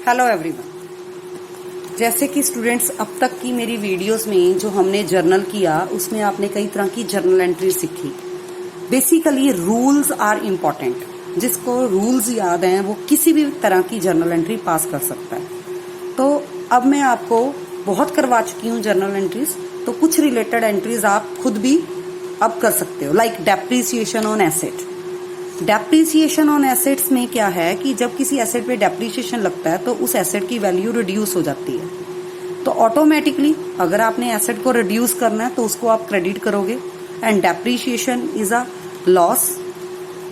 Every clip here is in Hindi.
Hello everyone. जैसे कि स्टूडेंट्स अब तक की मेरी वीडियोस में जो हमने जर्नल किया उसमें आपने कई तरह की जर्नल एंट्री सीखी। Basically rules are important. जिसको रूल्स याद हैं वो किसी भी तरह की जर्नल एंट्री पास कर सकता है। तो अब मैं आपको बहुत करवा चुकी हूँ जर्नल एंट्रीज, तो कुछ रिलेटेड एंट्रीज आप खुद भी अब कर सकते हो, like depreciation on asset. Depreciation on assets में क्या है कि जब किसी एसेट पे डेप्रीसिएशन लगता है तो उस एसेट की वैल्यू रिड्यूस हो जाती है। तो ऑटोमेटिकली अगर आपने एसेट को रिड्यूस करना है तो उसको आप क्रेडिट करोगे, and depreciation is a loss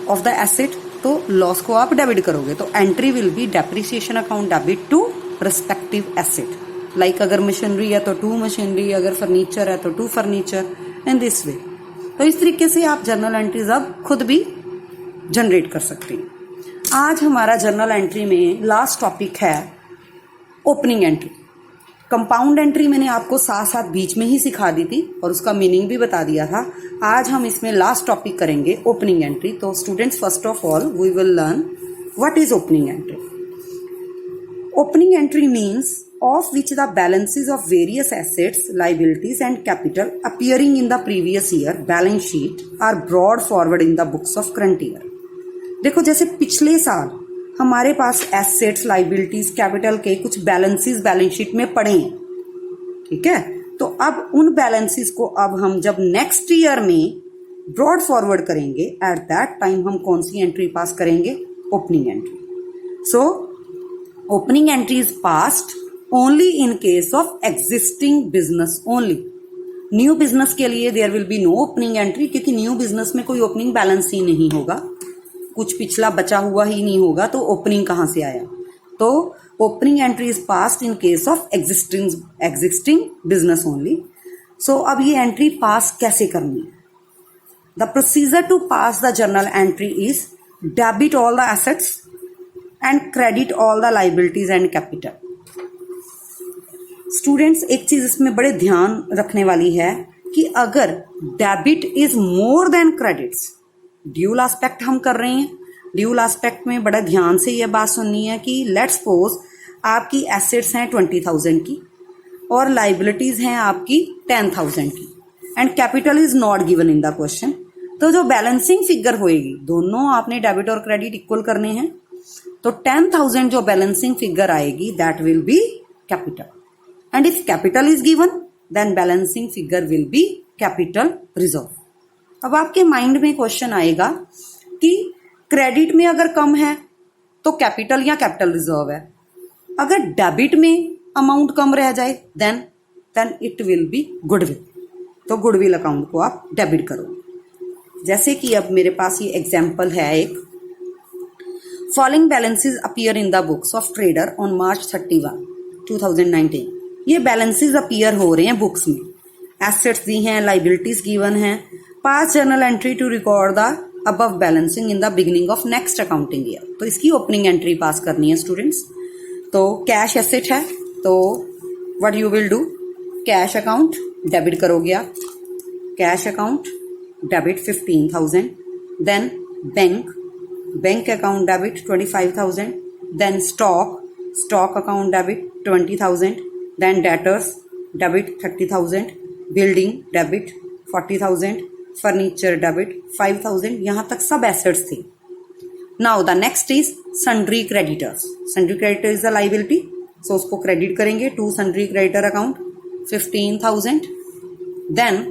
of the asset, तो लॉस को आप डेबिट करोगे। तो entry will be depreciation account debit to respective asset. Like अगर मशीनरी है तो टू मशीनरी, अगर फर्नीचर है तो to furniture, in this way. तो इस तरीके से आप जर्नल एंट्रीज अब खुद भी जनरेट कर सकते हैं। आज हमारा जर्नल एंट्री में लास्ट टॉपिक है ओपनिंग एंट्री। कंपाउंड एंट्री मैंने आपको साथ साथ बीच में ही सिखा दी थी और उसका मीनिंग भी बता दिया था। आज हम इसमें लास्ट टॉपिक करेंगे ओपनिंग एंट्री। तो students, first of all we will learn what is opening entry. Opening entry means of which the balances of various assets, liabilities and capital appearing in the previous year balance sheet are brought forward in the books of current year। देखो, जैसे पिछले साल हमारे पास एसेट्स, लाइबिलिटीज, कैपिटल के कुछ बैलेंसेस बैलेंस शीट में पड़े हैं, ठीक है। तो अब उन बैलेंसेस को अब हम जब नेक्स्ट ईयर में ब्रॉड फॉरवर्ड करेंगे, एट दैट टाइम हम कौन सी एंट्री पास करेंगे? Opening entry. So opening entry is passed only in case of existing business only. New business के लिए there will be no opening entry, क्योंकि न्यू बिजनेस में कोई ओपनिंग बैलेंस ही नहीं होगा, कुछ पिछला बचा हुआ ही नहीं होगा, तो ओपनिंग कहां से आया? तो opening entry is passed in case of existing business only. So अब ये एंट्री पास कैसे करनी है? The procedure to pass the journal entry is debit all the assets and credit all the liabilities and capital. Students, एक चीज इसमें बड़े ध्यान रखने वाली है कि अगर debit is more than credits, dual aspect हम कर रहे हैं, ड्यूल एस्पेक्ट में बड़ा ध्यान से यह बात सुननी है कि लेट्स सपोज आपकी एसेट्स हैं 20,000 की और लाइबिलिटीज हैं आपकी 10,000 की, and capital is not given in the question. तो जो बैलेंसिंग फिगर होएगी, दोनों आपने डेबिट और क्रेडिट इक्वल करने हैं, तो 10,000 जो बैलेंसिंग फिगर आएगी that will be capital, and if capital is given then balancing figure will be capital reserve। अब आपके माइंड में क्वेश्चन आएगा कि क्रेडिट में अगर कम है तो कैपिटल या कैपिटल रिजर्व है, अगर डेबिट में अमाउंट कम रह जाए then it will be goodwill, तो गुडविल अकाउंट को आप डेबिट करो। जैसे कि अब मेरे पास ये एग्जांपल है एक, following balances appear in the books of trader on March 31, 2019। ये बैलेंसेस अपीयर हो रहे हैं बुक्स में, एसेट्स दी हैं, लाइबिलिटीज गिवन हैं। Pass journal entry to record the above balancing in the beginning of next accounting year. तो इसकी ओपनिंग एंट्री पास करनी है स्टूडेंट्स। तो कैश एसेट है, तो what you will do, cash account debit करोगे आप, cash account debit 15,000, then bank account debit 25,000, then stock account debit 20,000, then debtors debit 30,000, building debit 40,000, furniture debit 5,000। यहाँ तक सब assets थे। Now the next is sundry creditors। sundry creditor is the liability, so उसको credit करेंगे to sundry creditor account 15,000, then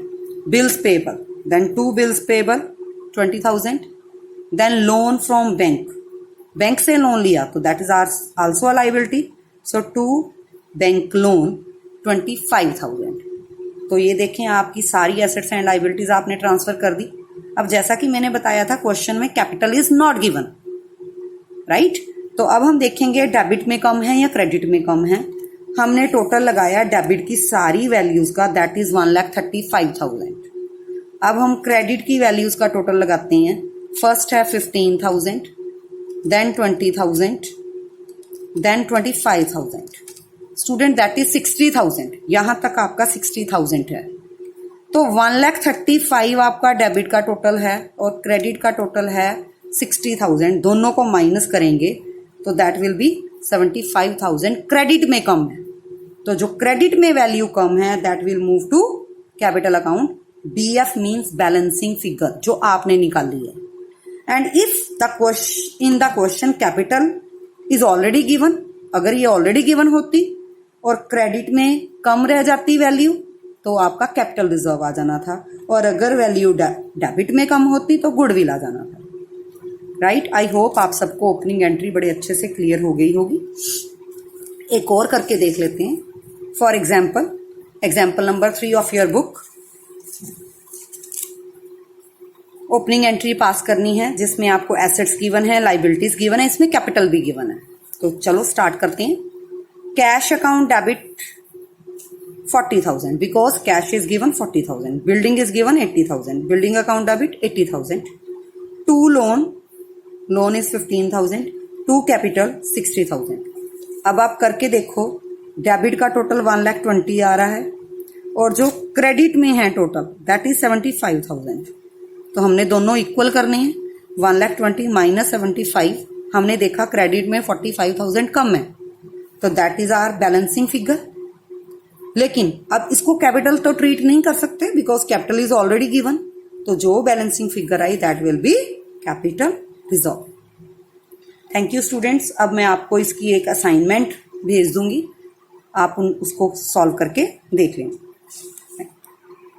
bills payable, then to bills payable 20,000, then loan from bank से लोन लिया तो that is also a liability, so to bank loan 25,000। तो ये देखें, आपकी सारी एसेट्स एंड लाइबिलिटीज आपने ट्रांसफर कर दी। अब जैसा कि मैंने बताया था क्वेश्चन में capital is not given, right. तो अब हम देखेंगे डेबिट में कम है या क्रेडिट में कम है। हमने टोटल लगाया डेबिट की सारी वैल्यूज का, दैट इज 1,35,000। अब हम क्रेडिट की वैल्यूज का टोटल लगाते हैं। फर्स्ट है 15,000, then 20,000, then 25,000। Student that is 60,000। यहां तक आपका 60,000 है, तो 1,35,000 आपका डेबिट का टोटल है और क्रेडिट का टोटल है 60,000। दोनों को माइनस करेंगे तो दैट विल बी 75,000 क्रेडिट में कम है, तो जो क्रेडिट में वैल्यू कम है that will move to capital account. BF means balancing figure जो आपने निकाली है। And if in the question capital is already given, अगर ये ऑलरेडी गिवन होती और क्रेडिट में कम रह जाती वैल्यू तो आपका कैपिटल रिजर्व आ जाना था, और अगर वैल्यू डेबिट में कम होती तो गुडविल आ जाना था। राइट, आई होप आप सबको ओपनिंग एंट्री बड़े अच्छे से क्लियर हो गई होगी। एक और करके देख लेते हैं। For example number 3 of your book. Opening entry पास करनी है जिसमें आपको एसेट्स गिवन है, लाइबिलिटीज गिवन है, इसमें कैपिटल भी गिवन है। तो चलो स्टार्ट करते हैं। Cash account debit 40,000 because cash is given 40,000, building is given 80,000, building account debit 80,000, to loan is 15,000, to capital 60,000। अब आप करके देखो, डेबिट का टोटल 1,20,000 आ रहा है और जो क्रेडिट में है टोटल दैट इज 75,000। तो हमने दोनों इक्वल करने हैं। 1,20,000 माइनस 75, हमने देखा क्रेडिट में 45,000 कम है, तो that is our balancing figure. लेकिन अब इसको कैपिटल तो ट्रीट नहीं कर सकते because capital is already given, तो जो बैलेंसिंग फिगर आई that will be capital reserve. Thank you students. अब मैं आपको इसकी एक असाइनमेंट भेज दूंगी, आप उसको सॉल्व करके देख लें।